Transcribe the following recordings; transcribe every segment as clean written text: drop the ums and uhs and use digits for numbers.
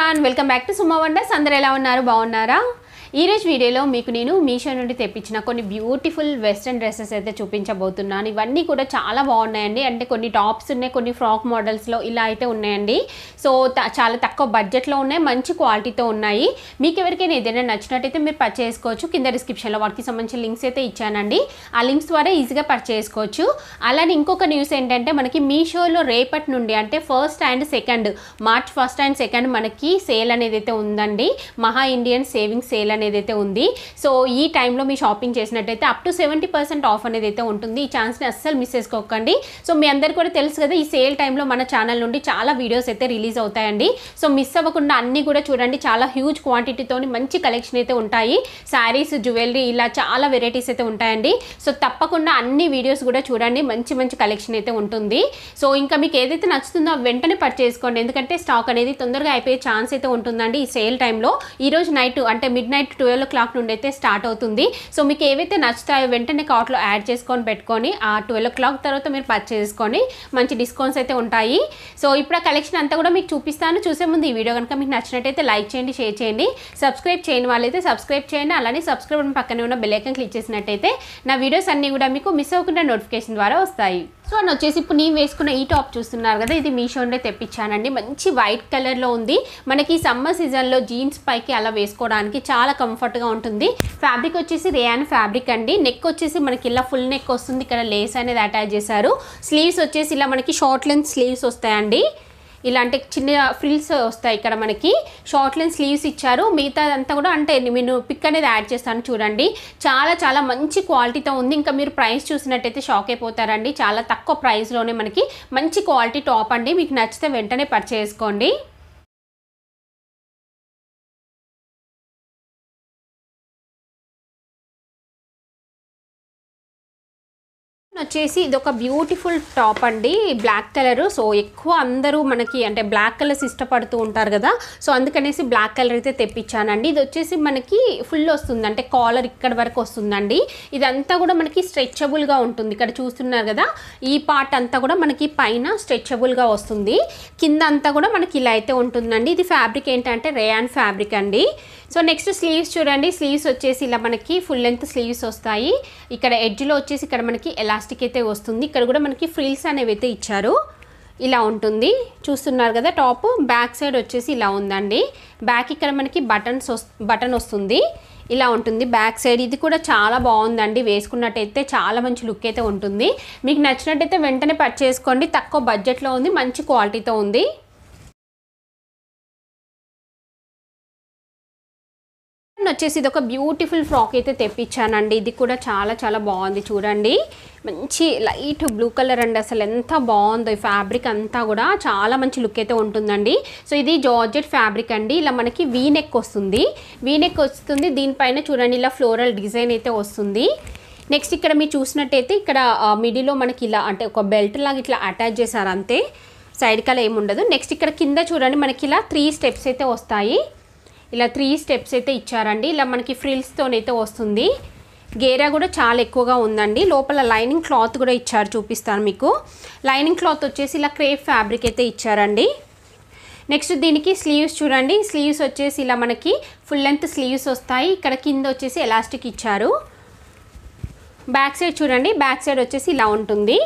everyone, welcome back to Suma Wonders. Andare ela unnaru baagunnara? ఈ రోజు వీడియోలో మీకు నేను మీషో నుండి తెప్పించిన కొన్ని బ్యూటిఫుల్ వెస్టర్న్ డ్రెస్సెస్ అయితే చూపించబోతున్నాను. ఇవన్నీ కూడా చాలా బాగున్నాయండి. అంటే కొన్ని టాప్స్ ఉన్నాయి, కొన్ని ఫ్రాక్ మోడల్స్లో ఇలా అయితే ఉన్నాయండి. సో చాలా తక్కువ బడ్జెట్లో ఉన్నాయి, మంచి క్వాలిటీతో ఉన్నాయి. మీకు ఎవరికైనా ఏదైనా నచ్చినట్టయితే మీరు పర్చేస్ చేసుకోవచ్చు. కింద డిస్క్రిప్షన్లో వాటికి సంబంధించిన లింక్స్ అయితే ఇచ్చానండి. ఆ లింక్స్ ద్వారా ఈజీగా పర్చేస్ చేసుకోవచ్చు. అలానే ఇంకొక న్యూస్ ఏంటంటే మనకి మీషోలో రేపటి నుండి అంటే first and second March 1 and 2 మనకి సేల్ అనేది అయితే ఉందండి. మహా ఇండియన్ సేవింగ్ సేల్ అనేది అయితే ఉంది. సో ఈ టైంలో మీ షాపింగ్ చేసినట్టయితే అప్ టు 70% ఆఫ్ అనేది అయితే ఉంటుంది. ఈ ఛాన్స్ని అస్సలు మిస్ చేసుకోకండి. సో మీ అందరికీ కూడా తెలుసు కదా, ఈ సేల్ టైంలో మన ఛానల్ నుండి చాలా వీడియోస్ అయితే రిలీజ్ అవుతాయండి. సో మిస్ అవ్వకుండా అన్నీ కూడా చూడండి. చాలా హ్యూజ్ క్వాంటిటీతో మంచి కలెక్షన్ అయితే ఉంటాయి. శారీస్, జ్యువెలరీ ఇలా చాలా వెరైటీస్ అయితే ఉంటాయండి. సో తప్పకుండా అన్ని వీడియోస్ కూడా చూడండి. మంచి మంచి కలెక్షన్ అయితే ఉంటుంది. సో ఇంకా మీకు ఏదైతే నచ్చుతుందో వెంటనే పర్చేస్ చేసుకోండి. ఎందుకంటే స్టాక్ అనేది తొందరగా అయిపోయే ఛాన్స్ అయితే ఉంటుందండి ఈ సేల్ టైంలో. ఈరోజు నైట్ అంటే మిడ్ నైట్ 12 o'clock నుండి అయితే స్టార్ట్ అవుతుంది. సో మీకు ఏవైతే నచ్చుతాయో వెంటనే కార్ట్లో యాడ్ చేసుకొని పెట్టుకొని ఆ 12 o'clock తర్వాత మీరు పర్చేస్ చేసుకొని మంచి డిస్కౌంట్స్ అయితే ఉంటాయి. సో ఇప్పుడు ఆ కలెక్షన్ అంతా కూడా మీకు చూపిస్తాను. చూసే ముందు ఈ వీడియో కనుక మీకు నచ్చినట్టయితే లైక్ చేయండి, షేర్ చేయండి. సబ్స్క్రైబ్ చేయని వాళ్ళైతే సబ్స్క్రైబ్ చేయండి. అలానే సబ్స్క్రైబ్ పక్కనే ఉన్న బెల్ ఐకాన్ క్లిక్ చేసినట్టయితే నా వీడియోస్ అన్నీ కూడా మీకు మిస్ అవ్వకుండా నోటిఫికేషన్ ద్వారా వస్తాయి. సో అని వచ్చేసి ఇప్పుడు నేను వేసుకున్న ఈ టాప్ చూస్తున్నారు కదా, ఇది మీషో నుండి తెప్పించానండి. మంచి వైట్ కలర్లో ఉంది. మనకి సమ్మర్ సీజన్లో జీన్స్ పైకి అలా వేసుకోవడానికి చాలా కంఫర్ట్గా ఉంటుంది. ఫ్యాబ్రిక్ వచ్చేసి రేయాన్ ఫ్యాబ్రిక్ అండి. నెక్ వచ్చేసి మనకి ఇలా ఫుల్ నెక్ వస్తుంది. ఇక్కడ లేస్ అనేది అటాచ్ చేశారు. స్లీవ్స్ వచ్చేసి ఇలా మనకి షార్ట్ లెంత్ స్లీవ్స్ వస్తాయండి. ఇలాంటి చిన్న ఫ్రిల్స్ వస్తాయి. ఇక్కడ మనకి షార్ట్ లెంత్ స్లీవ్స్ ఇచ్చారు. మిగతా అంతా కూడా అంటే నేను పిక్ అనేది యాడ్ చేస్తాను చూడండి. చాలా చాలా మంచి క్వాలిటీతో ఉంది. ఇంకా మీరు ప్రైస్ చూసినట్టయితే షాక్ అయిపోతారండి. చాలా తక్కువ ప్రైస్లోనే మనకి మంచి క్వాలిటీ టాప్ అండి. మీకు నచ్చితే వెంటనే పర్చేస్ చేసుకోండి. వచ్చేసి ఇది ఒక బ్యూటిఫుల్ టాప్ అండి, బ్లాక్ కలర్. సో ఎక్కువ అందరూ మనకి అంటే బ్లాక్ కలర్స్ ఇష్టపడుతూ ఉంటారు కదా, సో అందుకనేసి బ్లాక్ కలర్ అయితే తెప్పించానండి. ఇది వచ్చేసి మనకి ఫుల్ వస్తుంది, అంటే కాలర్ ఇక్కడ వరకు వస్తుందండి. ఇదంతా కూడా మనకి స్ట్రెచబుల్గా ఉంటుంది. ఇక్కడ చూస్తున్నారు కదా, ఈ పార్ట్ అంతా కూడా మనకి పైన స్ట్రెచబుల్గా వస్తుంది. కింద అంతా కూడా మనకి ఇలా అయితే ఉంటుందండి. ఇది ఫ్యాబ్రిక్ ఏంటంటే రేయాన్ ఫ్యాబ్రిక్ అండి. సో నెక్స్ట్ స్లీవ్స్ చూడండి. స్లీవ్స్ వచ్చేసి ఇలా మనకి ఫుల్ లెంత్ స్లీవ్స్ వస్తాయి. ఇక్కడ ఎడ్జ్లో వచ్చేసి ఇక్కడ మనకి ఎలాస్టిక్ అయితే వస్తుంది. ఇక్కడ కూడా మనకి ఫ్రిల్స్ అనేవి అయితే ఇచ్చారు. ఇలా ఉంటుంది, చూస్తున్నారు కదా టాప్. బ్యాక్ సైడ్ వచ్చేసి ఇలా ఉందండి. బ్యాక్ ఇక్కడ మనకి బటన్ వస్తుంది. ఇలా ఉంటుంది బ్యాక్ సైడ్. ఇది కూడా చాలా బాగుందండి. వేసుకున్నట్టయితే చాలా మంచి లుక్ అయితే ఉంటుంది. మీకు నచ్చినట్టయితే వెంటనే పర్చేస్ చేసుకోండి. తక్కువ బడ్జెట్లో ఉంది, మంచి క్వాలిటీతో ఉంది. వచ్చేసి ఇది ఒక బ్యూటిఫుల్ ఫ్రాక్ అయితే తెప్పించానండి. ఇది కూడా చాలా చాలా బాగుంది చూడండి. మంచి లైట్ బ్లూ కలర్ అండి. అసలు ఎంత బాగుందో ఈ ఫ్యాబ్రిక్ అంతా కూడా చాలా మంచి లుక్ అయితే ఉంటుందండి. సో ఇది జార్జెట్ ఫ్యాబ్రిక్ అండి. ఇలా మనకి వీ నెక్ వస్తుంది. దీనిపైన చూడండి ఇలా ఫ్లోరల్ డిజైన్ అయితే వస్తుంది. నెక్స్ట్ ఇక్కడ మీరు చూసినట్టయితే ఇక్కడ మిడిల్లో మనకి ఇలా అంటే ఒక బెల్ట్ లాగా ఇట్లా అటాచ్ చేశారు అంతే, సైడ్ కలా ఏముండదు. నెక్స్ట్ ఇక్కడ కింద చూడండి మనకి ఇలా 3 స్టెప్స్ అయితే వస్తాయి. ఇలా 3 స్టెప్స్ అయితే ఇచ్చారండి. ఇలా మనకి ఫ్రిల్స్తోనైతే వస్తుంది. గేరా కూడా చాలా ఎక్కువగా ఉందండి. లోపల లైనింగ్ క్లాత్ కూడా ఇచ్చారు, చూపిస్తాను మీకు. లైనింగ్ క్లాత్ వచ్చేసి ఇలా క్రేప్ ఫ్యాబ్రిక్ అయితే ఇచ్చారండి. నెక్స్ట్ దీనికి స్లీవ్స్ చూడండి. స్లీవ్స్ వచ్చేసి ఇలా మనకి ఫుల్ లెంత్ స్లీవ్స్ వస్తాయి. ఇక్కడ కింద వచ్చేసి ఎలాస్టిక్ ఇచ్చారు. బ్యాక్ సైడ్ చూడండి. బ్యాక్ సైడ్ వచ్చేసి ఇలా ఉంటుంది.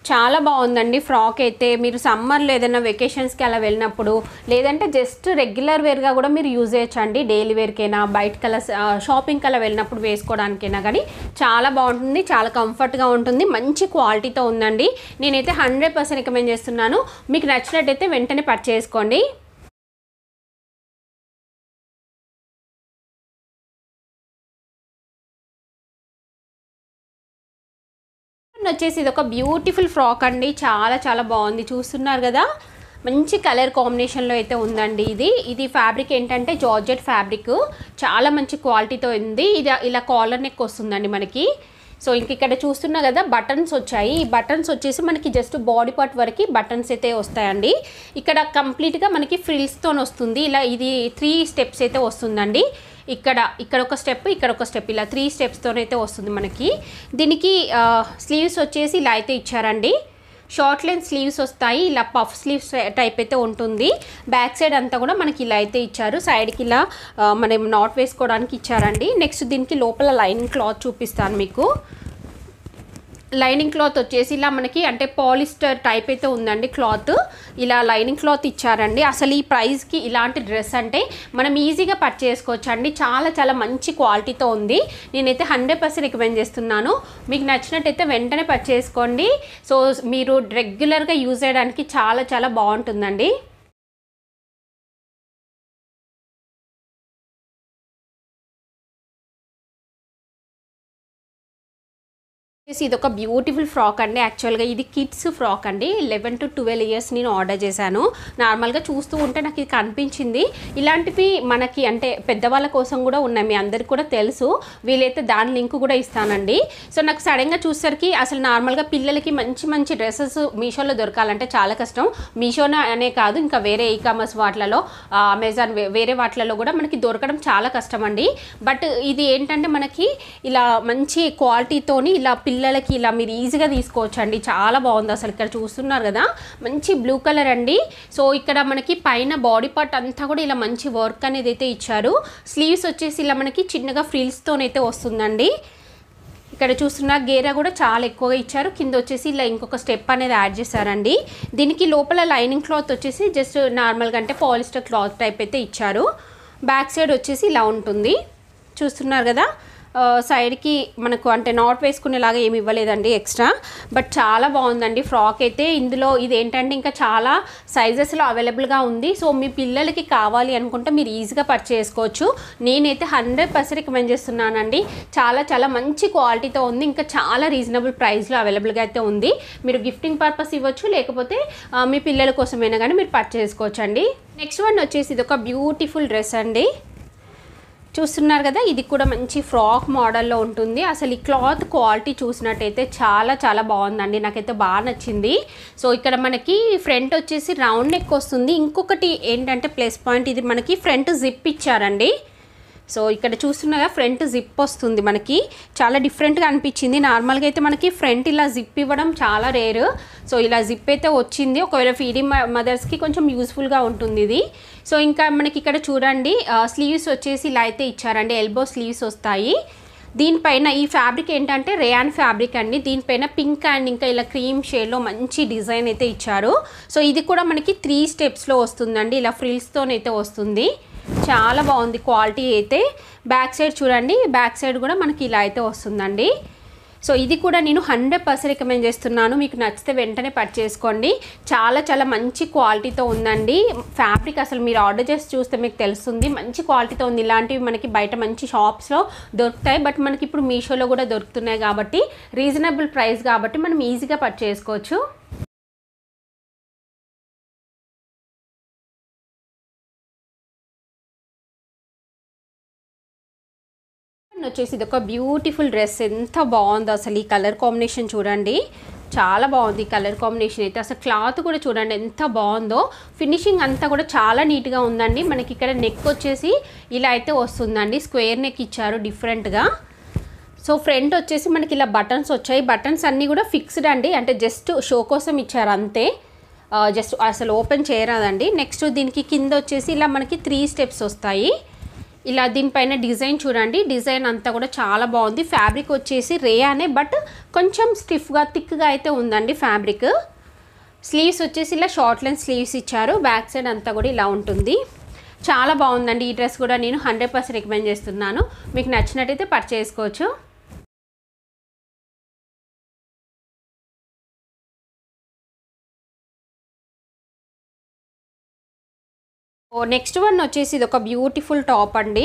చాలా బాగుందండి ఫ్రాక్ అయితే. మీరు సమ్మర్లో ఏదైనా వెకేషన్స్కి అలా వెళ్ళినప్పుడు, లేదంటే జస్ట్ రెగ్యులర్ వేర్గా కూడా మీరు యూజ్ చేయొచ్చండి. డైలీ వేర్కైనా, బయటకల్లా షాపింగ్కి అలా వెళ్ళినప్పుడు వేసుకోవడానికైనా కానీ చాలా బాగుంటుంది. చాలా కంఫర్ట్గా ఉంటుంది. మంచి క్వాలిటీతో ఉందండి. నేనైతే 100% రికమెండ్ చేస్తున్నాను. మీకు నచ్చినట్టయితే వెంటనే పర్చేస్ చేసుకోండి. వచ్చేసి ఇది ఒక బ్యూటిఫుల్ ఫ్రాక్ అండి. చాలా చాలా బాగుంది, చూస్తున్నారు కదా. మంచి కలర్ కాంబినేషన్లో అయితే ఉందండి. ఇది ఫ్యాబ్రిక్ ఏంటంటే జార్జెట్ ఫ్యాబ్రిక్. చాలా మంచి క్వాలిటీతో ఉంది. ఇది ఇలా కాలర్ నెక్ వస్తుందండి మనకి. సో ఇంక ఇక్కడ చూస్తున్నా కదా బటన్స్ వచ్చాయి. ఈ బటన్స్ వచ్చేసి మనకి జస్ట్ బాడీ పార్ట్ వరకు బటన్స్ అయితే వస్తాయండి. ఇక్కడ కంప్లీట్గా మనకి ఫ్రిల్స్తో వస్తుంది. ఇలా ఇది 3 స్టెప్స్ అయితే వస్తుందండి. ఇక్కడ ఒక స్టెప్, ఇక్కడ ఒక స్టెప్, ఇలా 3 స్టెప్స్తోనైతే వస్తుంది మనకి. దీనికి స్లీవ్స్ వచ్చేసి ఇలా అయితే ఇచ్చారండి. షార్ట్ లెంత్ స్లీవ్స్ వస్తాయి, ఇలా పఫ్ స్లీవ్స్ టైప్ అయితే ఉంటుంది. బ్యాక్ సైడ్ అంతా కూడా మనకి ఇలా అయితే ఇచ్చారు, సైడ్కి ఇలా మనం నాట్ వేసుకోవడానికి ఇచ్చారండి. నెక్స్ట్ దీనికి లోపల లైనింగ్ క్లాత్ చూపిస్తాను మీకు. లైనింగ్ క్లాత్ వచ్చేసి ఇలా మనకి అంటే పాలిస్టర్ టైప్ అయితే ఉందండి క్లాత్, ఇలా లైనింగ్ క్లాత్ ఇచ్చారండి. అసలు ఈ ప్రైస్కి ఇలాంటి డ్రెస్ అంటే మనం ఈజీగా పర్చేస్ చేసుకోవచ్చు అండి. చాలా చాలా మంచి క్వాలిటీతో ఉంది. నేనైతే 100% రికమెండ్ చేస్తున్నాను. మీకు నచ్చినట్టయితే వెంటనే పర్చేస్ చేసుకోండి. సో మీరు రెగ్యులర్గా యూజ్ చేయడానికి చాలా చాలా బాగుంటుందండి. ఇది ఒక బ్యూటిఫుల్ ఫ్రాక్ అండి. యాక్చువల్గా ఇది కిడ్స్ ఫ్రాక్ అండి. 11 to 12 ఇయర్స్ నేను ఆర్డర్ చేశాను. నార్మల్గా చూస్తూ ఉంటే నాకు ఇది కనిపించింది. ఇలాంటివి మనకి అంటే పెద్దవాళ్ళ కోసం కూడా ఉన్నాయి, మీ అందరికి కూడా తెలుసు. వీలైతే దాని లింక్ కూడా ఇస్తానండి. సో నాకు సడన్గా చూసేసరికి అసలు నార్మల్గా పిల్లలకి మంచి మంచి డ్రెస్సెస్ మీషోలో దొరకాలంటే చాలా కష్టం. మీషోనే అనే కాదు, ఇంకా వేరే ఈకామర్స్ వాటిలలో, అమెజాన్ వేరే వాటిలలో కూడా మనకి దొరకడం చాలా కష్టం అండి. బట్ ఇది ఏంటంటే మనకి ఇలా మంచి క్వాలిటీతోని ఇలా పిల్లలకి ఇలా మీరు ఈజీగా తీసుకోవచ్చు అండి. చాలా బాగుంది అసలు. ఇక్కడ చూస్తున్నారు కదా, మంచి బ్లూ కలర్ అండి. సో ఇక్కడ మనకి పైన బాడీ పార్ట్ అంతా కూడా ఇలా మంచి వర్క్ అనేది అయితే ఇచ్చారు. స్లీవ్స్ వచ్చేసి ఇలా మనకి చిన్నగా ఫ్రిల్స్తోనైతే వస్తుందండి. ఇక్కడ చూస్తున్న గేరా కూడా చాలా ఎక్కువగా ఇచ్చారు. కింద వచ్చేసి ఇలా ఇంకొక స్టెప్ అనేది యాడ్ చేశారండి. దీనికి లోపల లైనింగ్ క్లాత్ వచ్చేసి జస్ట్ నార్మల్గా అంటే పాలిస్టర్ క్లాత్ టైప్ అయితే ఇచ్చారు. బ్యాక్ సైడ్ వచ్చేసి ఇలా ఉంటుంది, చూస్తున్నారు కదా. సైడ్కి మనకు అంటే నాట్ వేసుకునేలాగా ఏమి ఇవ్వలేదండి ఎక్స్ట్రా. బట్ చాలా బాగుందండి ఫ్రాక్ అయితే. ఇందులో ఇది ఏంటంటే ఇంకా చాలా సైజెస్లో అవైలబుల్గా ఉంది. సో మీ పిల్లలకి కావాలి అనుకుంటే మీరు ఈజీగా పర్చేస్ చేసుకోవచ్చు. నేనైతే 100% రికమెండ్ చేస్తున్నానండి. చాలా చాలా మంచి క్వాలిటీతో ఉంది, ఇంకా చాలా రీజనబుల్ ప్రైస్లో అవైలబుల్గా అయితే ఉంది. మీరు గిఫ్టింగ్ పర్పస్ ఇవ్వచ్చు, లేకపోతే మీ పిల్లల కోసమైనా కానీ మీరు పర్చేస్ చేసుకోవచ్చు అండి. నెక్స్ట్ వన్ వచ్చేసి ఇది ఒక బ్యూటిఫుల్ డ్రెస్ అండి. చూస్తున్నారు కదా, ఇది కూడా మంచి ఫ్రాక్ మోడల్లో ఉంటుంది. అసలు ఈ క్లాత్ క్వాలిటీ చూసినట్టయితే చాలా చాలా బాగుందండి, నాకైతే బాగా నచ్చింది. సో ఇక్కడ మనకి ఫ్రంట్ వచ్చేసి రౌండ్ నెక్ వస్తుంది. ఇంకొకటి ఏంటంటే ప్లస్ పాయింట్, ఇది మనకి ఫ్రంట్ జిప్ ఇచ్చారండి. సో ఇక్కడ చూస్తున్నాగా ఫ్రంట్ జిప్ వస్తుంది మనకి, చాలా డిఫరెంట్గా అనిపించింది. నార్మల్గా అయితే మనకి ఫ్రంట్ ఇలా జిప్ ఇవ్వడం చాలా రేర్. సో ఇలా జిప్ అయితే వచ్చింది, ఒకవేళ ఫీడింగ్ మదర్స్కి కొంచెం యూస్ఫుల్గా ఉంటుంది ఇది. సో ఇంకా మనకి ఇక్కడ చూడండి స్లీవ్స్ వచ్చేసి ఇలా అయితే ఇచ్చారండి, ఎల్బో స్లీవ్స్ వస్తాయి. దీనిపైన ఈ ఫ్యాబ్రిక్ ఏంటంటే రేయాన్ ఫ్యాబ్రిక్ అండి. దీనిపైన పింక్ అండ్ ఇంకా ఇలా క్రీమ్ షేడ్లో మంచి డిజైన్ అయితే ఇచ్చారు. సో ఇది కూడా మనకి 3 స్టెప్స్లో వస్తుందండి, ఇలా ఫ్రిల్స్తోనైతే వస్తుంది. చాలా బాగుంది క్వాలిటీ అయితే. బ్యాక్ సైడ్ చూడండి, బ్యాక్ సైడ్ కూడా మనకి ఇలా అయితే వస్తుందండి. సో ఇది కూడా నేను 100% రికమెండ్ చేస్తున్నాను. మీకు నచ్చితే వెంటనే పర్చేస్ చేసుకోండి. చాలా చాలా మంచి క్వాలిటీతో ఉందండి ఫ్యాబ్రిక్. అసలు మీరు ఆర్డర్ చేసి చూస్తే మీకు తెలుస్తుంది, మంచి క్వాలిటీతో ఉంది. ఇలాంటివి మనకి బయట మంచి షాప్స్లో దొరుకుతాయి, బట్ మనకి ఇప్పుడు మీషోలో కూడా దొరుకుతున్నాయి కాబట్టి రీజనబుల్ ప్రైస్ కాబట్టి మనం ఈజీగా పర్చేస్ చేసుకోవచ్చు. వచ్చేసి ఇది ఒక బ్యూటిఫుల్ డ్రెస్, ఎంత బాగుందో అసలు. ఈ కలర్ కాంబినేషన్ చూడండి, చాలా బాగుంది ఈ కలర్ కాంబినేషన్ అయితే. అసలు క్లాత్ కూడా చూడండి ఎంత బాగుందో, ఫినిషింగ్ అంతా కూడా చాలా నీట్గా ఉందండి. మనకి ఇక్కడ నెక్ వచ్చేసి ఇలా అయితే వస్తుందండి, స్క్వేర్ నెక్ ఇచ్చారు డిఫరెంట్గా. సో ఫ్రంట్ వచ్చేసి మనకి ఇలా బటన్స్ వచ్చాయి. బటన్స్ అన్నీ కూడా ఫిక్స్డ్ అండి, అంటే జస్ట్ షో కోసం ఇచ్చారు అంతే, జస్ట్ అసలు ఓపెన్ చేయరాదండి. నెక్స్ట్ దీనికి కింద వచ్చేసి ఇలా మనకి 3 స్టెప్స్ వస్తాయి. ఇలా దీనిపైన డిజైన్ చూడండి, డిజైన్ అంతా కూడా చాలా బాగుంది. ఫ్యాబ్రిక్ వచ్చేసి రేయానే, బట్ కొంచెం స్టిఫ్గా థిక్గా అయితే ఉందండి ఫ్యాబ్రిక్. స్లీవ్స్ వచ్చేసి ఇలా షార్ట్ లెంత్ స్లీవ్స్ ఇచ్చారు. బ్యాక్ సైడ్ అంతా కూడా ఇలా ఉంటుంది. చాలా బాగుందండి ఈ డ్రెస్ కూడా, నేను 100% రికమెండ్ చేస్తున్నాను. మీకు నచ్చినట్టయితే పర్చేస్ చేసుకోవచ్చు. నెక్స్ట్ వన్ వచ్చేసి ఇది ఒక బ్యూటిఫుల్ టాప్ అండి.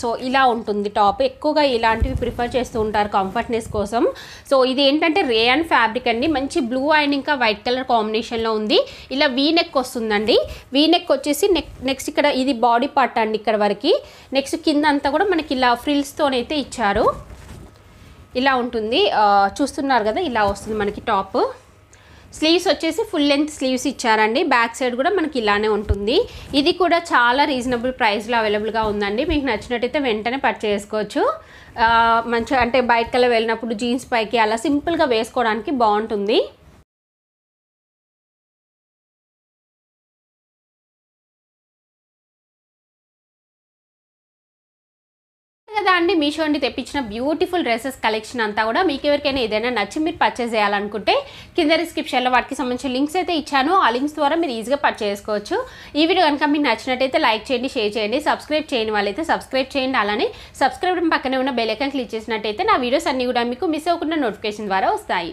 సో ఇలా ఉంటుంది టాప్, ఎక్కువగా ఇలాంటివి ప్రిఫర్ చేస్తూ ఉంటారు కంఫర్ట్నెస్ కోసం. సో ఇది ఏంటంటే రేయాన్ ఫ్యాబ్రిక్ అండి, మంచి బ్లూ అండ్ ఇంకా వైట్ కలర్ కాంబినేషన్లో ఉంది. ఇలా వీ నెక్ వస్తుందండి. వీ నెక్ వచ్చేసి నెక్స్ట్ ఇక్కడ ఇది బాడీ పార్ట్ అండి ఇక్కడ వరకు. నెక్స్ట్ కింద అంతా కూడా మనకి ఇలా ఫ్రిల్స్తోనైతే ఇచ్చారు. ఇలా ఉంటుంది, చూస్తున్నారు కదా, ఇలా వస్తుంది మనకి టాప్. స్లీవ్స్ వచ్చేసి ఫుల్ లెంత్ స్లీవ్స్ ఇచ్చారండి. బ్యాక్ సైడ్ కూడా మనకి ఇలానే ఉంటుంది. ఇది కూడా చాలా రీజనబుల్ ప్రైస్లో అవైలబుల్గా ఉందండి. మీకు నచ్చినట్టయితే వెంటనే పర్చేస్ చేసుకోవచ్చు. మంచిగా అంటే బయటకల్లా వెళ్ళినప్పుడు జీన్స్ పైకి అలా సింపుల్గా వేసుకోవడానికి బాగుంటుంది. కదా అండి, మీషో నుండి తెప్పించిన బ్యూటిఫుల్ డ్రెస్సెస్ కలెక్షన్ అంతా కూడా మీకు ఎవరికైనా ఏదైనా నచ్చి మీరు పర్చేస్ చేయాలనుకుంటే కింద డిస్క్రిప్షన్లో వాటికి సంబంధించిన లింక్స్ అయితే ఇచ్చాను. ఆ లింక్స్ ద్వారా మీరు ఈజీగా పర్చేస్ చేసుకోవచ్చు. ఈ వీడియో కనుక మీకు నచ్చినట్టయితే లైక్ చేయండి, షేర్ చేయండి, సబ్స్క్రైబ్ చేయని వాళ్ళైతే సబ్స్క్రైబ్ చేయండి. అలానే సబ్స్క్రైబ్ పక్కనే ఉన్న బెల్ ఐకాన్ క్లిక్ చేసినట్టయితే నా వీడియోస్ అన్ని కూడా మీకు మిస్ అవ్వకుండా నోటిఫికేషన్ ద్వారా వస్తాయి.